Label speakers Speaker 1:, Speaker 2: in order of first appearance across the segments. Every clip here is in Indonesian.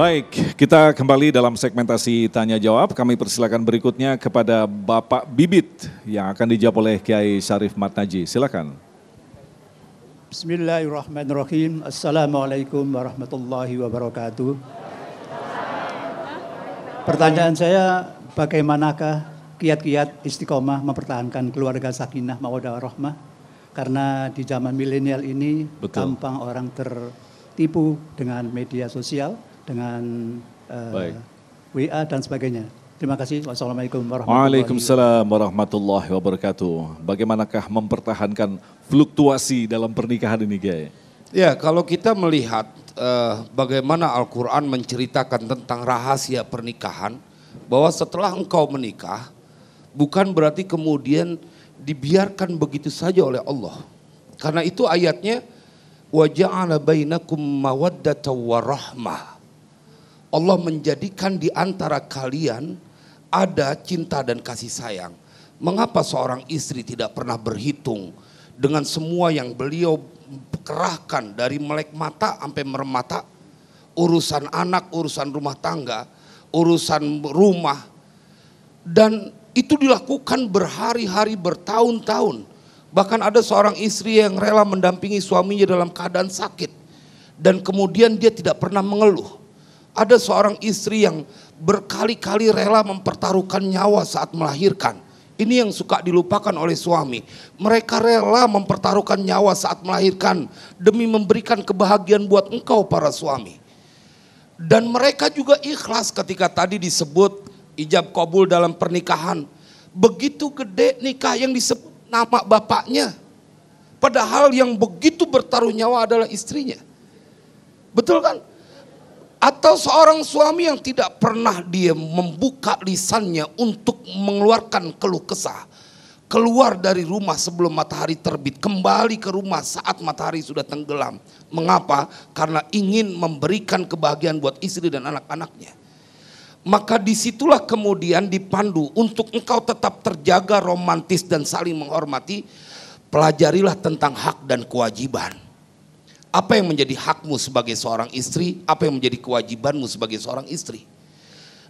Speaker 1: Baik, kita kembali dalam segmentasi tanya jawab. Kami persilakan berikutnya kepada Bapak Bibit yang akan dijawab oleh Kiai Syarif Matnaji. Silakan.
Speaker 2: Bismillahirrahmanirrahim. Assalamualaikum warahmatullahi wabarakatuh. Pertanyaan saya, bagaimanakah kiat-kiat istiqomah mempertahankan keluarga sakinah mawaddah warahmah? Karena di zaman milenial ini gampang orang tertipu dengan media sosial, dengan WA dan sebagainya. Terima kasih. Wassalamualaikum warahmatullahi wabarakatuh.
Speaker 1: Waalaikumsalam warahmatullahi wabarakatuh. Bagaimanakah mempertahankan fluktuasi dalam pernikahan ini, Kiai?
Speaker 3: Ya, kalau kita melihat bagaimana Al-Quran menceritakan tentang rahasia pernikahan, bahwa setelah engkau menikah, bukan berarti kemudian dibiarkan begitu saja oleh Allah. Karena itu ayatnya, wa ja'ala bainakum mawaddatan wa rahmah. Allah menjadikan di antara kalian ada cinta dan kasih sayang. Mengapa seorang istri tidak pernah berhitung dengan semua yang beliau kerahkan dari melek mata sampai merem mata, urusan anak, urusan rumah tangga, urusan rumah, dan itu dilakukan berhari-hari, bertahun-tahun. Bahkan ada seorang istri yang rela mendampingi suaminya dalam keadaan sakit dan kemudian dia tidak pernah mengeluh. Ada seorang istri yang berkali-kali rela mempertaruhkan nyawa saat melahirkan. Ini yang suka dilupakan oleh suami. Mereka rela mempertaruhkan nyawa saat melahirkan demi memberikan kebahagiaan buat engkau para suami. Dan mereka juga ikhlas ketika tadi disebut ijab kabul dalam pernikahan. Begitu gede nikah yang disebut nama bapaknya. Padahal yang begitu bertaruh nyawa adalah istrinya. Betul kan? Atau seorang suami yang tidak pernah dia membuka lisannya untuk mengeluarkan keluh kesah. Keluar dari rumah sebelum matahari terbit, kembali ke rumah saat matahari sudah tenggelam. Mengapa? Karena ingin memberikan kebahagiaan buat istri dan anak-anaknya. Maka disitulah kemudian dipandu untuk engkau tetap terjaga romantis dan saling menghormati. Pelajarilah tentang hak dan kewajiban. Apa yang menjadi hakmu sebagai seorang istri, apa yang menjadi kewajibanmu sebagai seorang istri.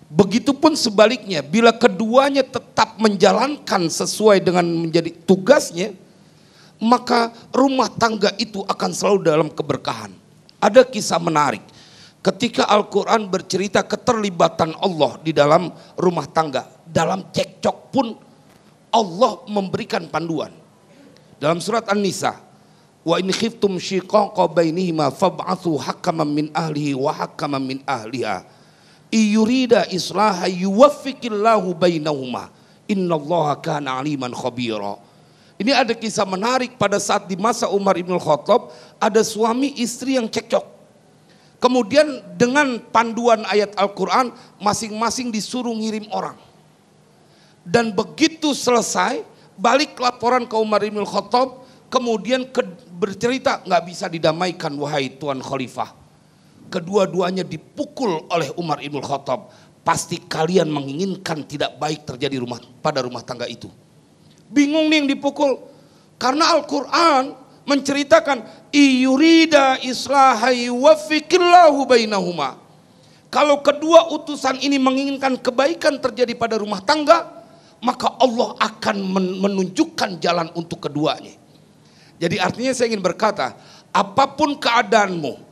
Speaker 3: Begitupun sebaliknya, bila keduanya tetap menjalankan sesuai dengan menjadi tugasnya, maka rumah tangga itu akan selalu dalam keberkahan. Ada kisah menarik, ketika Al-Quran bercerita keterlibatan Allah di dalam rumah tangga, dalam cekcok pun Allah memberikan panduan. Dalam surat An-Nisa, wa in khiftum shiqaqa bainihima fab'atsu hakaman min ahlihi wa hakaman min ahliha iyurida islaha yuwaffiqillahu bainahuma innallaha kana aliman khabira. Ini ada kisah menarik pada saat di masa Umar Ibn Khattab, ada suami istri yang cekcok. Kemudian dengan panduan ayat Al-Quran, masing-masing disuruh ngirim orang. Dan begitu selesai, balik laporan ke Umar Ibn Khattab, kemudian bercerita, nggak bisa didamaikan wahai Tuan Khalifah. Kedua-duanya dipukul oleh Umar Ibn Khattab. Pasti kalian menginginkan tidak baik terjadi pada rumah tangga itu. Bingung nih yang dipukul. Karena Al-Quran menceritakan, iyurida islahi wafikillahu bainahuma. Kalau kedua utusan ini menginginkan kebaikan terjadi pada rumah tangga, maka Allah akan menunjukkan jalan untuk keduanya. Jadi artinya saya ingin berkata, apapun keadaanmu,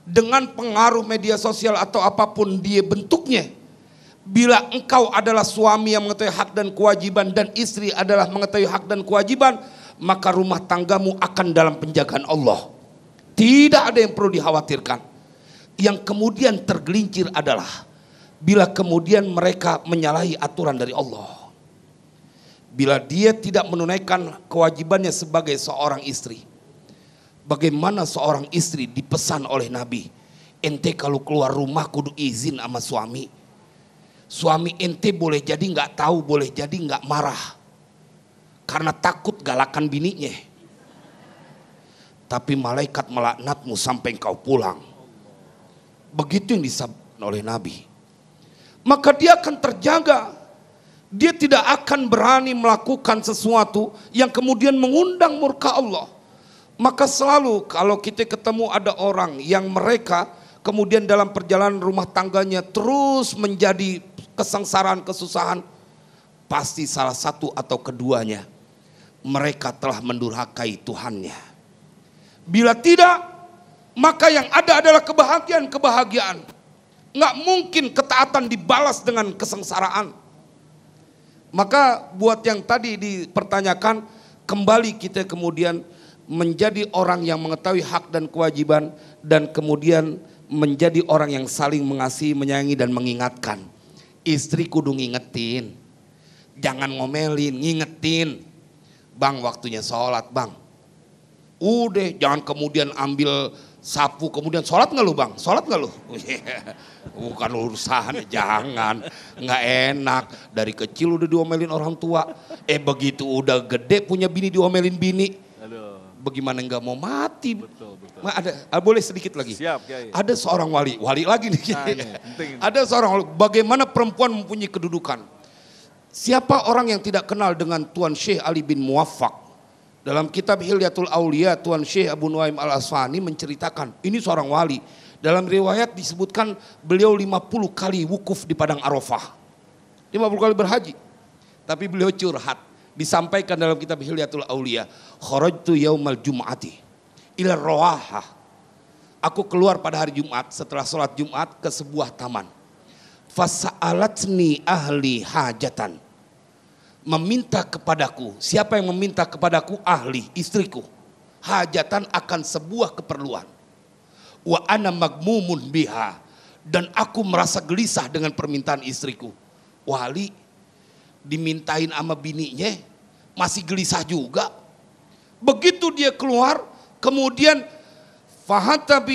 Speaker 3: dengan pengaruh media sosial atau apapun dia bentuknya, bila engkau adalah suami yang mengetahui hak dan kewajiban dan istri adalah mengetahui hak dan kewajiban, maka rumah tanggamu akan dalam penjagaan Allah. Tidak ada yang perlu dikhawatirkan. Yang kemudian tergelincir adalah bila kemudian mereka menyalahi aturan dari Allah. Bila dia tidak menunaikan kewajibannya sebagai seorang istri. Bagaimana seorang istri dipesan oleh Nabi, ente kalau keluar rumah kudu izin sama suami. Suami ente boleh jadi nggak tahu, boleh jadi nggak marah. Karena takut galakan bininya. Tapi malaikat melaknatmu sampai engkau pulang. Begitu yang disabdakan oleh Nabi. Maka dia akan terjaga. Dia tidak akan berani melakukan sesuatu yang kemudian mengundang murka Allah. Maka selalu kalau kita ketemu ada orang yang mereka kemudian dalam perjalanan rumah tangganya terus menjadi kesengsaraan, kesusahan, pasti salah satu atau keduanya mereka telah mendurhakai Tuhannya. Bila tidak, maka yang ada adalah kebahagiaan. Nggak mungkin ketaatan dibalas dengan kesengsaraan. Maka buat yang tadi dipertanyakan, kembali kita kemudian menjadi orang yang mengetahui hak dan kewajiban, dan kemudian menjadi orang yang saling mengasihi, menyayangi dan mengingatkan. Istri kudu ngingetin, jangan ngomelin, ngingetin. Bang, waktunya sholat bang. Udah, jangan kemudian ambil sapu kemudian sholat nggak lu bang? Sholat nggak lu? Bukan urusan, jangan, nggak enak. Dari kecil udah diomelin orang tua. Begitu udah gede punya bini diomelin bini. Bagaimana nggak mau mati? Betul. Boleh sedikit lagi? Siap, Kiai. Ada seorang wali lagi nih. Ada seorang wali, bagaimana perempuan mempunyai kedudukan. Siapa orang yang tidak kenal dengan Tuan Syekh Ali bin Muwaffaq? Dalam kitab Hilyatul Aulia, Tuan Syekh Abu Nuaim Al-Asfahani menceritakan, ini seorang wali. Dalam riwayat disebutkan beliau 50 kali wukuf di Padang Arafah. 50 kali berhaji. Tapi beliau curhat. Disampaikan dalam kitab Hilyatul Aulia, kharajtu yaumal jum'ati ila rawahah. Aku keluar pada hari Jumat setelah sholat Jumat ke sebuah taman. Fasa'alatni ahli hajatan. Meminta kepadaku, siapa yang meminta kepadaku? Ahli, istriku. Hajatan akan sebuah keperluan. Wa ana magmumun biha. Dan aku merasa gelisah dengan permintaan istriku. Wali dimintain sama bininya masih gelisah juga. Begitu dia keluar, kemudian fahataba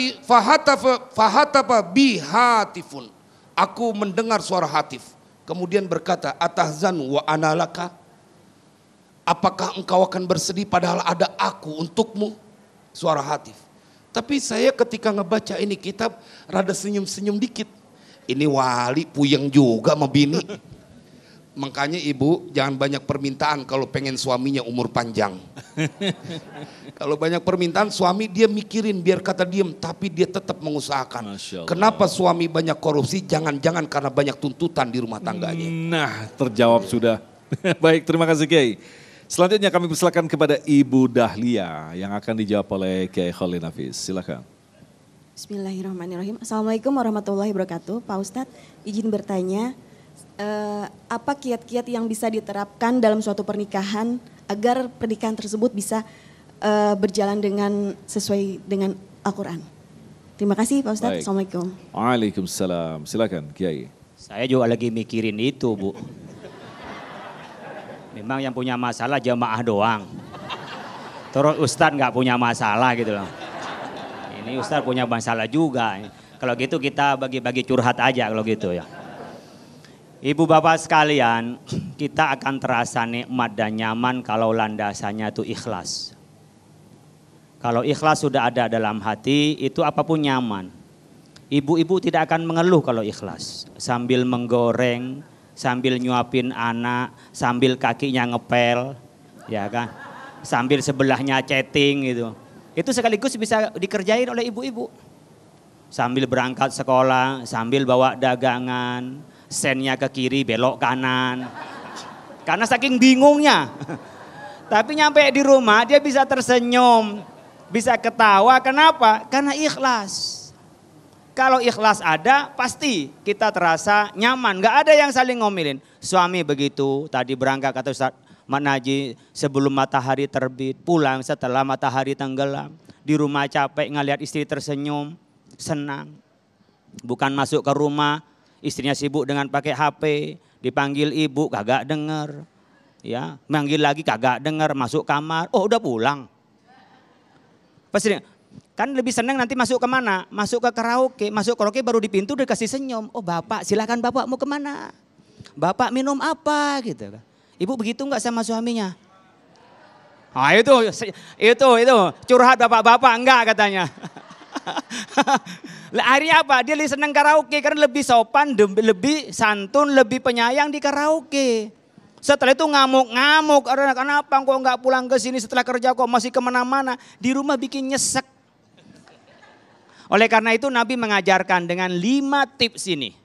Speaker 3: bihatifun. Aku mendengar suara hatif. Kemudian berkata, atahzan wa analaka. Apakah engkau akan bersedih padahal ada aku untukmu? Suara hatif. Tapi saya ketika ngebaca ini kitab rada senyum-senyum dikit. Ini wali puyeng juga sama bini. Makanya ibu jangan banyak permintaan kalau pengen suaminya umur panjang. Kalau banyak permintaan suami dia mikirin biar kata diem, tapi dia tetap mengusahakan. Kenapa suami banyak korupsi? Jangan-jangan karena banyak tuntutan di rumah tangganya.
Speaker 1: Nah, terjawab sudah. Baik, terima kasih Kiai. Selanjutnya kami persilakan kepada Ibu Dahlia yang akan dijawab oleh Kiai Khalil Nafis. Silakan.
Speaker 4: Bismillahirrahmanirrahim. Assalamualaikum warahmatullahi wabarakatuh. Pak Ustadz, izin bertanya. Apa kiat-kiat yang bisa diterapkan dalam suatu pernikahan agar pernikahan tersebut bisa berjalan dengan sesuai dengan Al-Quran. Terima kasih Pak Ustadz. Assalamualaikum.
Speaker 1: Waalaikumsalam. Silakan Kiai.
Speaker 5: Saya juga lagi mikirin itu Bu. Memang yang punya masalah jamaah doang. Terus Ustadz nggak punya masalah gitu loh. Ini Ustadz punya masalah juga. Kalau gitu kita bagi-bagi curhat aja kalau gitu ya. Ibu bapak sekalian, kita akan terasa nikmat dan nyaman kalau landasannya itu ikhlas. Kalau ikhlas sudah ada dalam hati, itu apapun nyaman. Ibu-ibu tidak akan mengeluh kalau ikhlas. Sambil menggoreng, sambil nyuapin anak, sambil kakinya ngepel, ya kan? Sambil sebelahnya chatting gitu. Itu sekaligus bisa dikerjain oleh ibu-ibu. Sambil berangkat sekolah, sambil bawa dagangan, sennya ke kiri, belok kanan. Karena saking bingungnya. Tapi nyampe di rumah dia bisa tersenyum, bisa ketawa. Kenapa? Karena ikhlas. Kalau ikhlas ada, pasti kita terasa nyaman. Gak ada yang saling ngomelin. Suami begitu, tadi berangkat kata Ustaz Mak Naji sebelum matahari terbit, pulang setelah matahari tenggelam. Di rumah capek ngeliat istri tersenyum, senang. Bukan masuk ke rumah, istrinya sibuk dengan pakai HP, dipanggil ibu kagak denger, ya, manggil lagi kagak denger, masuk kamar, oh udah pulang. Pasti kan lebih senang nanti masuk kemana? Masuk ke karaoke, masuk karaoke baru di pintu udah kasih senyum, oh bapak silakan bapak mau kemana? Bapak minum apa gitu kan? Ibu begitu nggak sama suaminya? Ah itu curhat bapak-bapak enggak katanya. Akhirnya apa? Dia lebih senang karaoke karena lebih sopan, lebih santun, lebih penyayang di karaoke. Setelah itu ngamuk-ngamuk, kenapa kok nggak pulang ke sini setelah kerja kok masih kemana-mana? Di rumah bikin nyesek. Oleh karena itu Nabi mengajarkan dengan 5 tips ini.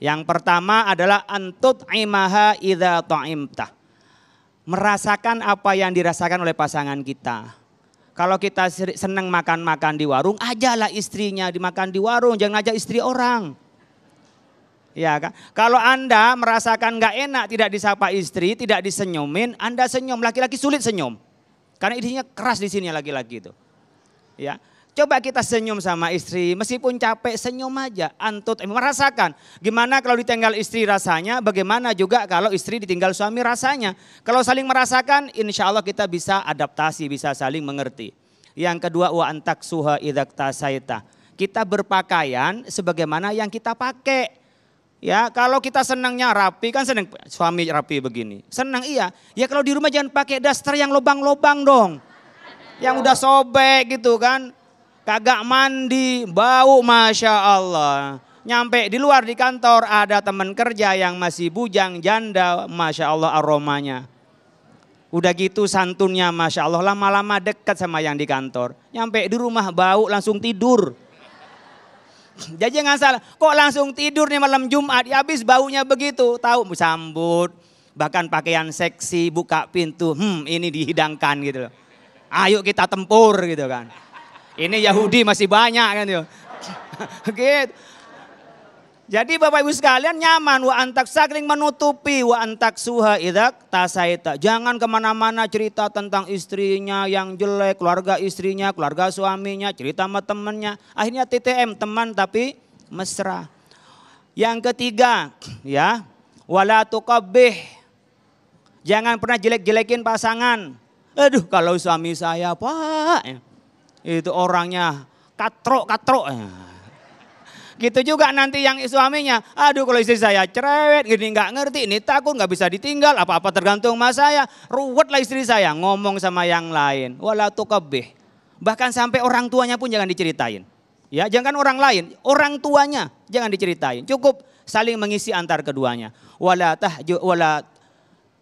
Speaker 5: Yang pertama adalah antut imaha idza ta'imta. Merasakan apa yang dirasakan oleh pasangan kita. Kalau kita senang makan-makan di warung, ajalah istrinya dimakan di warung, jangan ajak istri orang. Ya kan? Kalau Anda merasakan nggak enak tidak disapa istri, tidak disenyumin, Anda senyum. Laki-laki sulit senyum. Karena istrinya keras di sini laki-laki itu. Ya. Coba kita senyum sama istri, meskipun capek senyum aja, antut merasakan. Gimana kalau ditinggal istri rasanya, bagaimana juga kalau istri ditinggal suami rasanya. Kalau saling merasakan, insya Allah kita bisa adaptasi, bisa saling mengerti. Yang kedua, wa antak suha idak tasaita. Kita berpakaian sebagaimana yang kita pakai. Ya, kalau kita senangnya rapi, kan senang suami rapi begini. Senang iya, ya kalau di rumah jangan pakai daster yang lubang-lubang dong. Yang udah sobek gitu kan. Kagak mandi, bau Masya Allah. Nyampe di luar di kantor ada teman kerja yang masih bujang, janda, Masya Allah aromanya. Udah gitu santunnya Masya Allah, lama-lama dekat sama yang di kantor. Nyampe di rumah bau langsung tidur. Jadi jangan salah, kok langsung tidur nih malam Jumat, ya habis baunya begitu. Tahu sambut, bahkan pakaian seksi, buka pintu, ini dihidangkan gitu loh. Ayo kita tempur gitu kan. Ini Yahudi masih banyak kan gitu. Gitu. Jadi Bapak Ibu sekalian nyaman wa antak saling menutupi wa antak suha idak tasaita. Jangan kemana-mana cerita tentang istrinya yang jelek, keluarga istrinya, keluarga suaminya, cerita sama temennya. Akhirnya TTM teman tapi mesra. Yang ketiga ya wala tuqabbih. Jangan pernah jelek-jelekin pasangan. Aduh kalau suami saya Pak. Itu orangnya katrok. Gitu juga nanti yang suaminya, aduh kalau istri saya cerewet, gini nggak ngerti, ini takut nggak bisa ditinggal, apa-apa tergantung sama saya. Ruwetlah istri saya ngomong sama yang lain. Wala tuqabbih. Bahkan sampai orang tuanya pun jangan diceritain. Ya, jangan orang lain, orang tuanya jangan diceritain. Cukup saling mengisi antar keduanya. Wala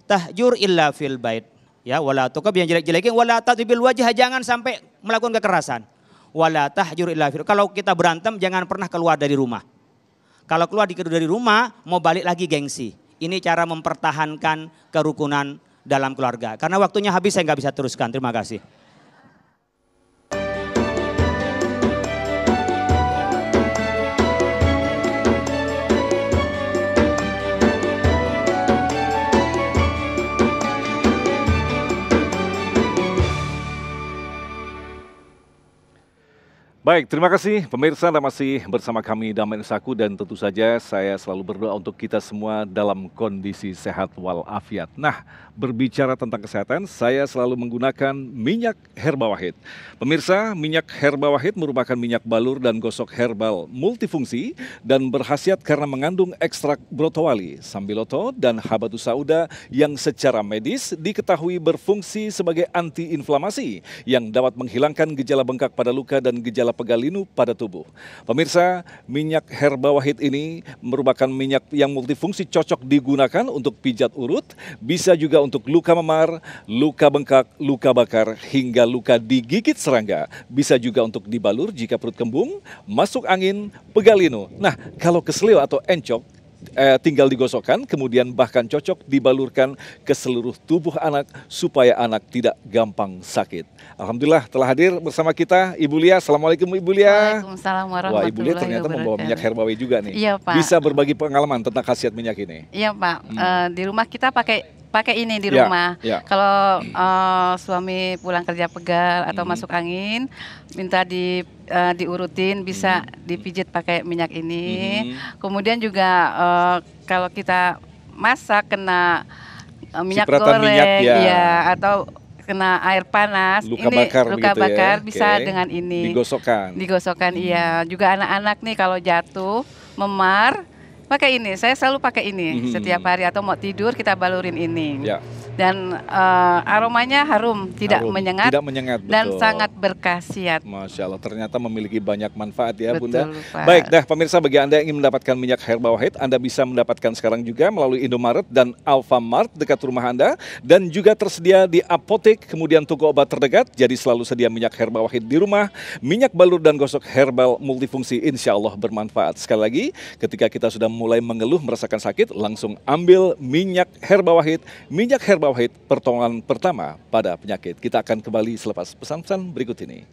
Speaker 5: tahjur illa fil bait. Ya, wala tuqab yang jelek-jelekin, wala tadribil wajah, jangan sampai melakukan kekerasan. Wala tahjur illa fil. Kalau kita berantem jangan pernah keluar dari rumah. Kalau keluar dari rumah mau balik lagi gengsi. Ini cara mempertahankan kerukunan dalam keluarga. Karena waktunya habis saya nggak bisa teruskan. Terima kasih.
Speaker 1: Baik, terima kasih pemirsa Anda masih bersama kami Damain Saku dan tentu saja saya selalu berdoa untuk kita semua dalam kondisi sehat walafiat. Nah, berbicara tentang kesehatan, saya selalu menggunakan minyak herba wahid. Pemirsa, minyak herba wahid merupakan minyak balur dan gosok herbal multifungsi dan berkhasiat karena mengandung ekstrak brotowali, sambiloto dan habatus sauda yang secara medis diketahui berfungsi sebagai antiinflamasi yang dapat menghilangkan gejala bengkak pada luka dan gejala pegal linu pada tubuh. Pemirsa, minyak herba wahid ini merupakan minyak yang multifungsi, cocok digunakan untuk pijat urut, bisa juga untuk luka memar, luka bengkak, luka bakar, hingga luka digigit serangga. Bisa juga untuk dibalur jika perut kembung, masuk angin, pegal linu. Nah, kalau keselio atau encok, tinggal digosokkan, kemudian bahkan cocok dibalurkan ke seluruh tubuh anak supaya anak tidak gampang sakit. Alhamdulillah telah hadir bersama kita Ibu Lia. Assalamualaikum Ibu Lia.
Speaker 6: Waalaikumsalam warahmatullahi wabarakatuh.
Speaker 1: Wah, Ibu Lia ternyata membawa minyak herbawi juga nih.
Speaker 6: Iya Pak.
Speaker 1: Bisa berbagi pengalaman tentang khasiat minyak ini.
Speaker 6: Iya Pak. Di rumah kita pakai ini di rumah.
Speaker 1: Ya.
Speaker 6: Kalau suami pulang kerja pegal atau masuk angin, minta diurutin, bisa dipijit pakai minyak ini. Kemudian juga kalau kita masak kena minyak
Speaker 1: cipratan
Speaker 6: goreng,
Speaker 1: minyak, ya.
Speaker 6: atau kena air panas,
Speaker 1: luka
Speaker 6: ini
Speaker 1: bakar,
Speaker 6: luka
Speaker 1: gitu
Speaker 6: bakar
Speaker 1: ya.
Speaker 6: bisa
Speaker 1: Oke.
Speaker 6: dengan ini.
Speaker 1: Digosokkan.
Speaker 6: Iya. Juga anak-anak nih kalau jatuh, memar, pakai ini. Saya selalu pakai ini setiap hari atau mau tidur kita balurin ini.
Speaker 1: Ya.
Speaker 6: dan aromanya harum, tidak menyengat, dan sangat berkhasiat.
Speaker 1: Masya Allah, ternyata memiliki banyak manfaat ya
Speaker 6: Betul,
Speaker 1: Bunda.
Speaker 6: Pak.
Speaker 1: Baik, dah pemirsa, bagi Anda yang ingin mendapatkan minyak herba wahid, Anda bisa mendapatkan sekarang juga melalui Indomaret dan Alfamart dekat rumah Anda, dan juga tersedia di apotek, kemudian toko obat terdekat. Jadi selalu sedia minyak herba wahid di rumah. Minyak balur dan gosok herbal multifungsi, insya Allah bermanfaat. Sekali lagi, ketika kita sudah mulai mengeluh, merasakan sakit, langsung ambil minyak herba wahid. Minyak herba wahid, pertolongan pertama pada penyakit. Kita akan kembali selepas pesan-pesan berikut ini.